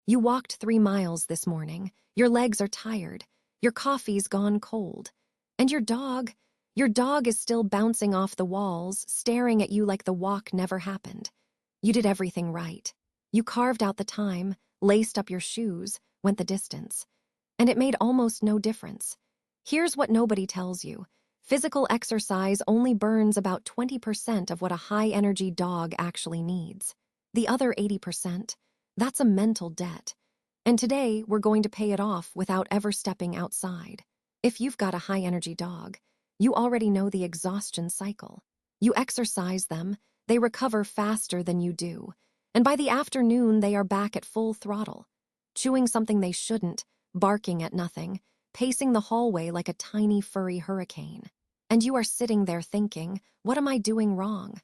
You walked 3 miles this morning. Your legs are tired. Your coffee's gone cold. And your dog is still bouncing off the walls, staring at you like the walk never happened. You did everything right. You carved out the time, laced up your shoes, went the distance. And it made almost no difference. Here's what nobody tells you. Physical exercise only burns about 20% of what a high-energy dog actually needs. The other 80%, that's a mental debt. And today, we're going to pay it off without ever stepping outside. If you've got a high-energy dog, you already know the exhaustion cycle. You exercise them, they recover faster than you do. And by the afternoon, they are back at full throttle, chewing something they shouldn't, barking at nothing, pacing the hallway like a tiny furry hurricane. And you are sitting there thinking, what am I doing wrong?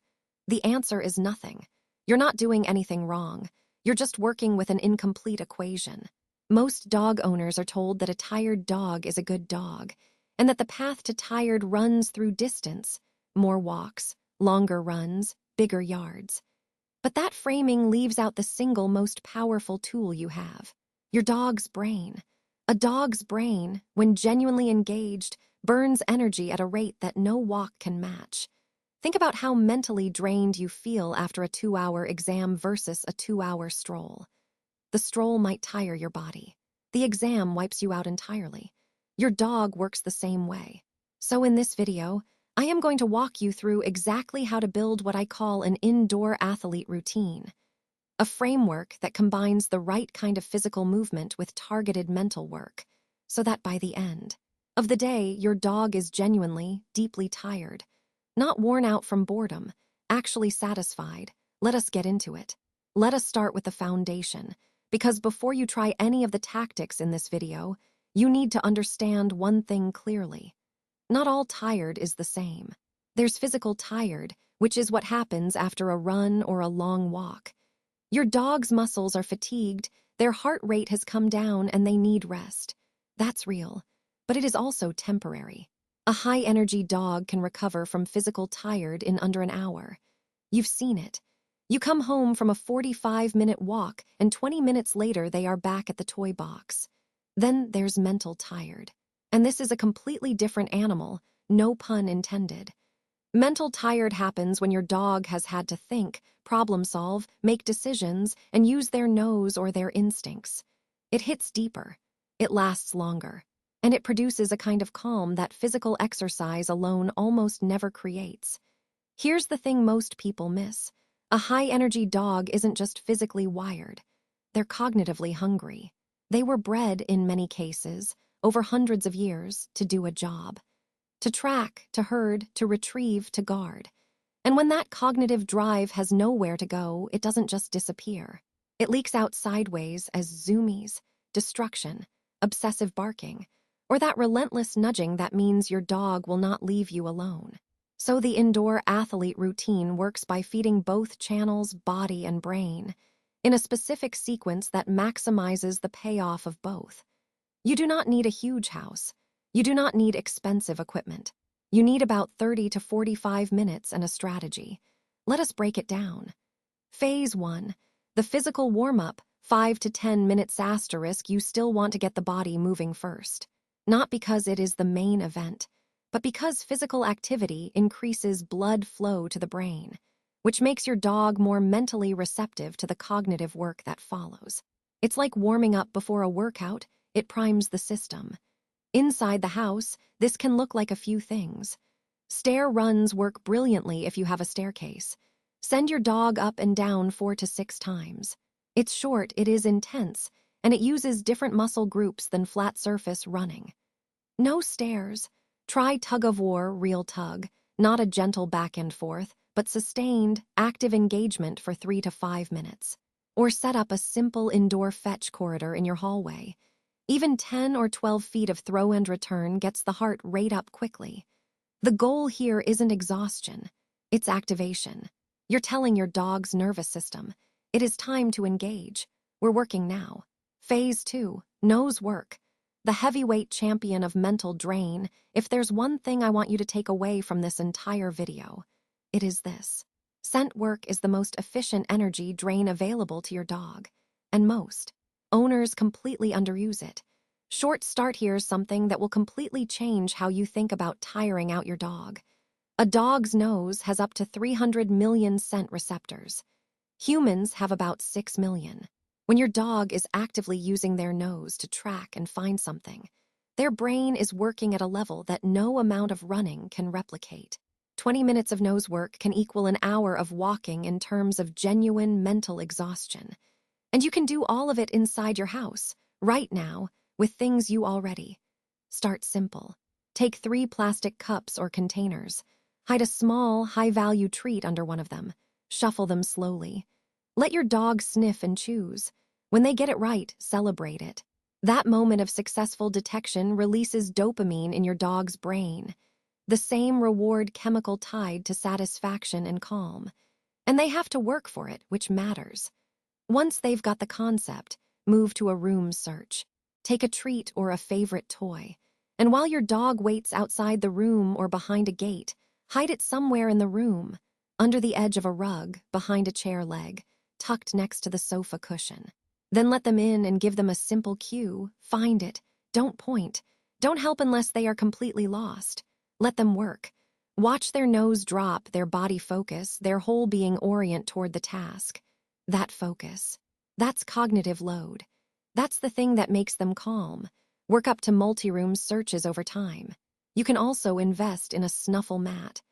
The answer is nothing. You're not doing anything wrong. You're just working with an incomplete equation. Most dog owners are told that a tired dog is a good dog, and that the path to tired runs through distance, more walks, longer runs, bigger yards. But that framing leaves out the single most powerful tool you have, your dog's brain. A dog's brain, when genuinely engaged, burns energy at a rate that no walk can match. Think about how mentally drained you feel after a 2-hour exam versus a 2-hour stroll. The stroll might tire your body. The exam wipes you out entirely. Your dog works the same way. So in this video, I am going to walk you through exactly how to build what I call an indoor athlete routine. A framework that combines the right kind of physical movement with targeted mental work, so that by the end of the day, your dog is genuinely, deeply tired. Not worn out from boredom, actually satisfied. Let us get into it. Let us start with the foundation, because before you try any of the tactics in this video, you need to understand one thing clearly. Not all tired is the same. There's physical tired, which is what happens after a run or a long walk. Your dog's muscles are fatigued, their heart rate has come down, and they need rest. That's real, but it is also temporary. A high-energy dog can recover from physical tired in under an hour. You've seen it. You come home from a 45-minute walk, and 20 minutes later they are back at the toy box. Then there's mental tired. And this is a completely different animal, no pun intended. Mental tired happens when your dog has had to think, problem solve, make decisions, and use their nose or their instincts. It hits deeper, it lasts longer, and it produces a kind of calm that physical exercise alone almost never creates. Here's the thing most people miss. A high-energy dog isn't just physically wired. They're cognitively hungry. They were bred, in many cases, over hundreds of years, to do a job. To track, to herd, to retrieve, to guard. And when that cognitive drive has nowhere to go, it doesn't just disappear. It leaks out sideways as zoomies, destruction, obsessive barking, or that relentless nudging that means your dog will not leave you alone. So the indoor athlete routine works by feeding both channels, body and brain, in a specific sequence that maximizes the payoff of both. You do not need a huge house. You do not need expensive equipment. You need about 30 to 45 minutes and a strategy. Let us break it down. Phase 1. The physical warm-up, 5 to 10 minutes asterisk. You still want to get the body moving first. Not because it is the main event, but because physical activity increases blood flow to the brain, which makes your dog more mentally receptive to the cognitive work that follows. It's like warming up before a workout. It primes the system. Inside the house, this can look like a few things. Stair runs work brilliantly if you have a staircase. Send your dog up and down 4 to 6 times. It's short, it is intense, and it uses different muscle groups than flat surface running. No stairs. Try tug-of-war, real tug, not a gentle back and forth, but sustained, active engagement for 3 to 5 minutes. Or set up a simple indoor fetch corridor in your hallway. Even 10 or 12 feet of throw and return gets the heart rate up quickly. The goal here isn't exhaustion, it's activation. You're telling your dog's nervous system, it is time to engage. We're working now. Phase 2, nose work. The heavyweight champion of mental drain. If there's one thing I want you to take away from this entire video, it is this. Scent work is the most efficient energy drain available to your dog. And most Owners completely underuse it. Short start here is something that will completely change how you think about tiring out your dog. A dog's nose has up to 300 million scent receptors. Humans have about 6 million. When your dog is actively using their nose to track and find something, their brain is working at a level that no amount of running can replicate. 20 minutes of nose work can equal an hour of walking in terms of genuine mental exhaustion. And you can do all of it inside your house, right now, with things you already. Start simple. Take 3 plastic cups or containers. Hide a small, high-value treat under one of them. Shuffle them slowly. Let your dog sniff and choose. When they get it right, celebrate it. That moment of successful detection releases dopamine in your dog's brain, the same reward chemical tied to satisfaction and calm. And they have to work for it, which matters. Once they've got the concept, move to a room search. Take a treat or a favorite toy. And while your dog waits outside the room or behind a gate, hide it somewhere in the room, under the edge of a rug, behind a chair leg, tucked next to the sofa cushion. Then let them in and give them a simple cue. Find it. Don't point. Don't help unless they are completely lost. Let them work. Watch their nose drop, their body focus, their whole being orient toward the task. That focus. That's cognitive load. That's the thing that makes them calm. Work up to multi-room searches over time. You can also invest in a snuffle mat,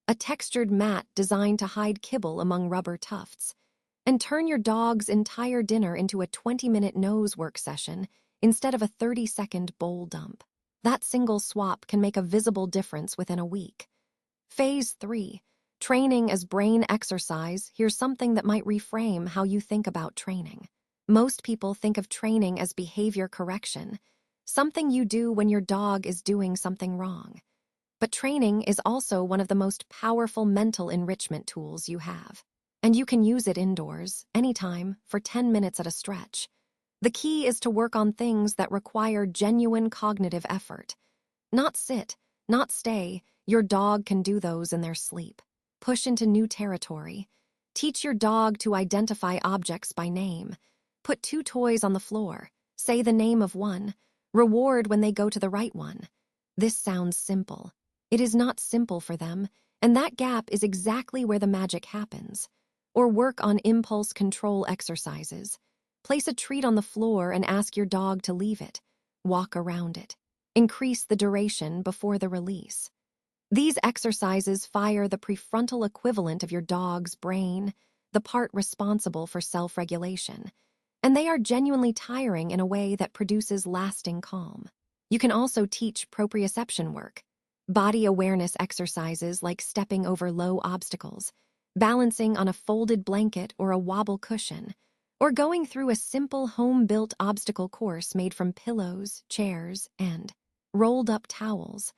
a textured mat designed to hide kibble among rubber tufts. And turn your dog's entire dinner into a 20-minute nose work session instead of a 30-second bowl dump. That single swap can make a visible difference within a week. Phase 3. Training as brain exercise. Here's something that might reframe how you think about training. Most people think of training as behavior correction, something you do when your dog is doing something wrong. But training is also one of the most powerful mental enrichment tools you have. And you can use it indoors, anytime, for 10 minutes at a stretch. The key is to work on things that require genuine cognitive effort. Not sit, not stay. Your dog can do those in their sleep. Push into new territory. Teach your dog to identify objects by name. Put 2 toys on the floor. Say the name of one. Reward when they go to the right one. This sounds simple. It is not simple for them, and that gap is exactly where the magic happens. Or work on impulse control exercises. Place a treat on the floor and ask your dog to leave it. Walk around it. Increase the duration before the release. These exercises fire the prefrontal equivalent of your dog's brain, the part responsible for self-regulation. And they are genuinely tiring in a way that produces lasting calm. You can also teach proprioception work. Body awareness exercises like stepping over low obstacles, balancing on a folded blanket or a wobble cushion, or going through a simple home-built obstacle course made from pillows, chairs, and rolled-up towels.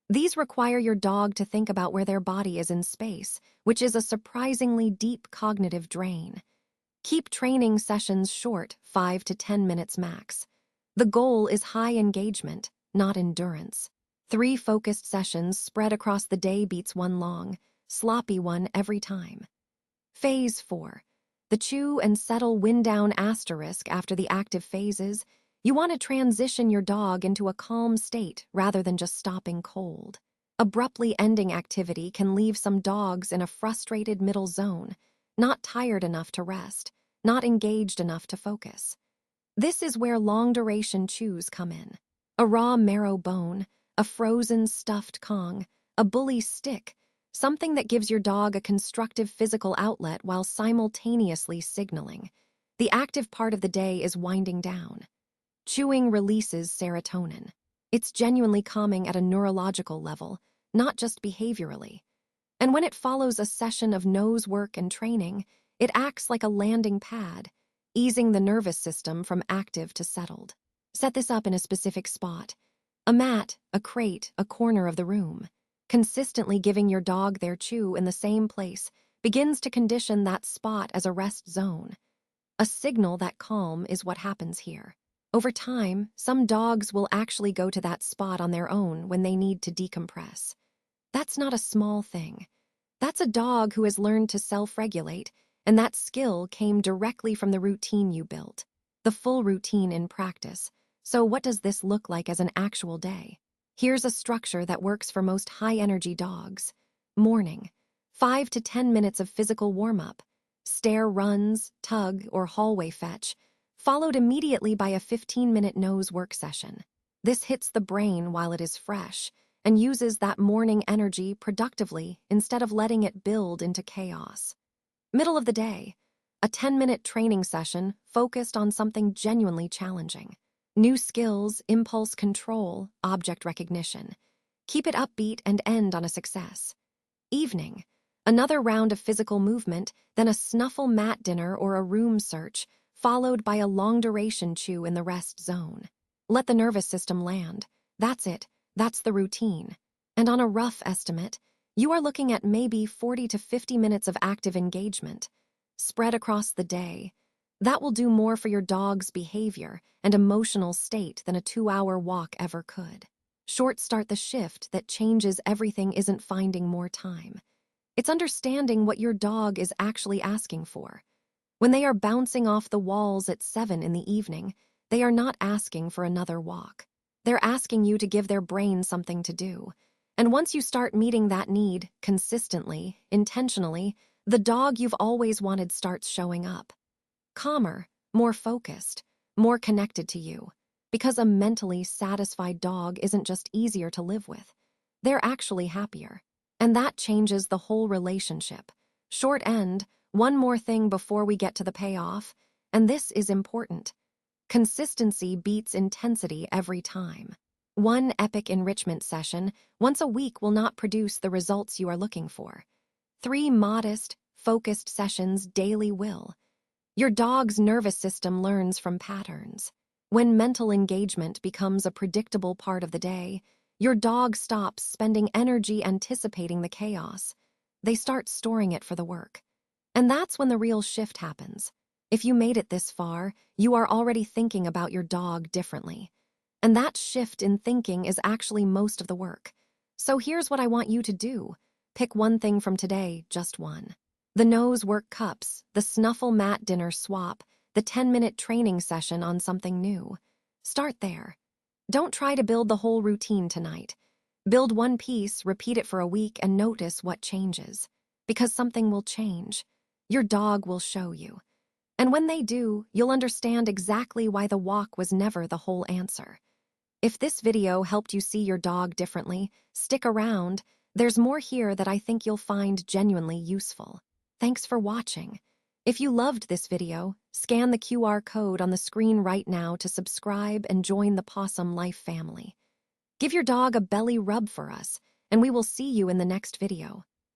These require your dog to think about where their body is in space, which is a surprisingly deep cognitive drain. Keep training sessions short, 5 to 10 minutes max. The goal is high engagement, not endurance. 3 focused sessions spread across the day beats one long, sloppy one every time. Phase 4. The chew and settle wind down asterisk after the active phases. You want to transition your dog into a calm state rather than just stopping cold. Abruptly ending activity can leave some dogs in a frustrated middle zone, not tired enough to rest, not engaged enough to focus. This is where long-duration chews come in. A raw marrow bone, a frozen stuffed Kong, a bully stick, something that gives your dog a constructive physical outlet while simultaneously signaling. The active part of the day is winding down. Chewing releases serotonin. It's genuinely calming at a neurological level, not just behaviorally. And when it follows a session of nose work and training, it acts like a landing pad, easing the nervous system from active to settled. Set this up in a specific spot. A mat, a crate, a corner of the room. Consistently giving your dog their chew in the same place begins to condition that spot as a rest zone. A signal that calm is what happens here. Over time, some dogs will actually go to that spot on their own when they need to decompress. That's not a small thing. That's a dog who has learned to self-regulate, and that skill came directly from the routine you built. the full routine in practice. So what does this look like as an actual day? Here's a structure that works for most high-energy dogs. Morning, 5 to 10 minutes of physical warm-up, stair runs, tug, or hallway fetch, followed immediately by a 15-minute nose work session. This hits the brain while it is fresh and uses that morning energy productively instead of letting it build into chaos. Middle of the day, a 10-minute training session focused on something genuinely challenging. New skills, impulse control, object recognition. Keep it upbeat and end on a success. Evening, another round of physical movement, then a snuffle mat dinner or a room search, followed by a long-duration chew in the rest zone. Let the nervous system land. That's it. That's the routine. And on a rough estimate, you are looking at maybe 40 to 50 minutes of active engagement, spread across the day. That will do more for your dog's behavior and emotional state than a 2-hour walk ever could. Short start the shift that changes everything isn't finding more time. It's understanding what your dog is actually asking for. When they are bouncing off the walls at 7 in the evening, they are not asking for another walk. They're asking you to give their brain something to do. And once you start meeting that need, consistently, intentionally, the dog you've always wanted starts showing up. Calmer, more focused, more connected to you. Because a mentally satisfied dog isn't just easier to live with. They're actually happier. And that changes the whole relationship. Short end, one more thing before we get to the payoff, and this is important. Consistency beats intensity every time. One epic enrichment session once a week will not produce the results you are looking for. 3 modest, focused sessions daily will. Your dog's nervous system learns from patterns. When mental engagement becomes a predictable part of the day, your dog stops spending energy anticipating the chaos. They start storing it for the work. And that's when the real shift happens. If you made it this far, you are already thinking about your dog differently. And that shift in thinking is actually most of the work. So here's what I want you to do. Pick one thing from today, just one. The nose work cups, the snuffle mat dinner swap, the 10-minute training session on something new. Start there. Don't try to build the whole routine tonight. Build one piece, repeat it for a week, and notice what changes. Because something will change. Your dog will show you. And when they do, you'll understand exactly why the walk was never the whole answer. If this video helped you see your dog differently, stick around. There's more here that I think you'll find genuinely useful. Thanks for watching. If you loved this video, scan the QR code on the screen right now to subscribe and join the Pawsome Life family. Give your dog a belly rub for us, and we will see you in the next video.